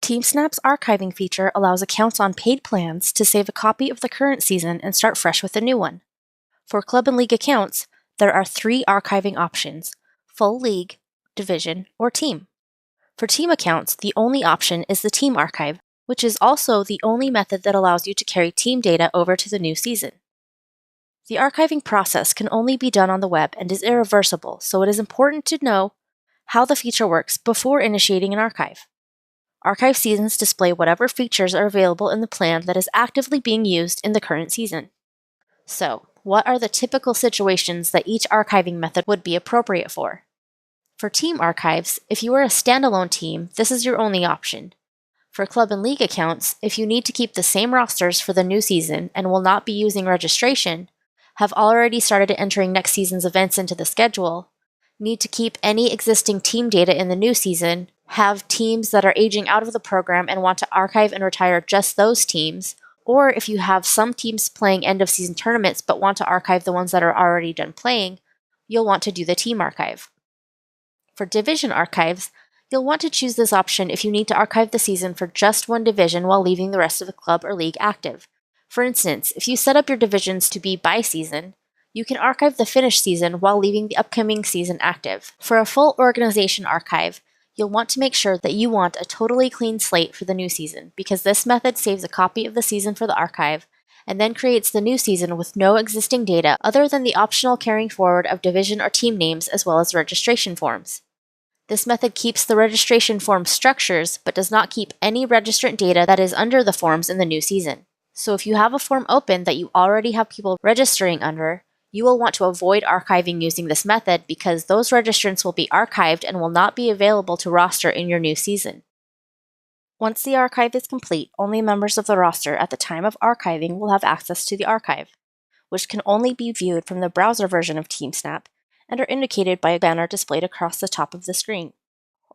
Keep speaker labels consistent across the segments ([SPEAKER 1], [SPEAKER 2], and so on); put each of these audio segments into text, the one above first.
[SPEAKER 1] TeamSnap's archiving feature allows accounts on paid plans to save a copy of the current season and start fresh with a new one. For club and league accounts, there are 3 archiving options: full league, division, or team. For team accounts, the only option is the team archive, which is also the only method that allows you to carry team data over to the new season. The archiving process can only be done on the web and is irreversible, so it is important to know how the feature works before initiating an archive. Archive seasons display whatever features are available in the plan that is actively being used in the current season. So, what are the typical situations that each archiving method would be appropriate for? For team archives, if you are a standalone team, this is your only option. For club and league accounts, if you need to keep the same rosters for the new season and will not be using registration, have already started entering next season's events into the schedule, need to keep any existing team data in the new season, have teams that are aging out of the program and want to archive and retire just those teams, or if you have some teams playing end-of-season tournaments but want to archive the ones that are already done playing, you'll want to do the team archive. For division archives, you'll want to choose this option if you need to archive the season for just one division while leaving the rest of the club or league active. For instance, if you set up your divisions to be by season, you can archive the finished season while leaving the upcoming season active. For a full organization archive, you'll want to make sure that you want a totally clean slate for the new season, because this method saves a copy of the season for the archive and then creates the new season with no existing data other than the optional carrying forward of division or team names as well as registration forms. This method keeps the registration form structures but does not keep any registrant data that is under the forms in the new season. So if you have a form open that you already have people registering under, you will want to avoid archiving using this method because those registrants will be archived and will not be available to roster in your new season. Once the archive is complete, only members of the roster at the time of archiving will have access to the archive, which can only be viewed from the browser version of TeamSnap and are indicated by a banner displayed across the top of the screen.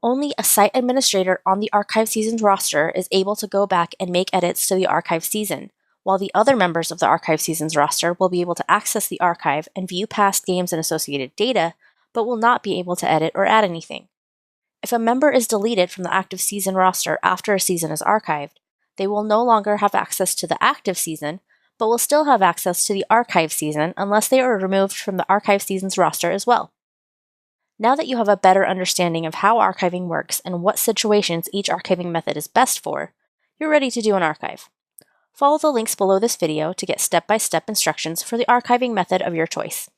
[SPEAKER 1] Only a site administrator on the archive season's roster is able to go back and make edits to the archive season, while the other members of the archive season's roster will be able to access the archive and view past games and associated data, but will not be able to edit or add anything. If a member is deleted from the active season roster after a season is archived, they will no longer have access to the active season, but will still have access to the archive season unless they are removed from the archive season's roster as well. Now that you have a better understanding of how archiving works and what situations each archiving method is best for, you're ready to do an archive. Follow the links below this video to get step-by-step instructions for the archiving method of your choice.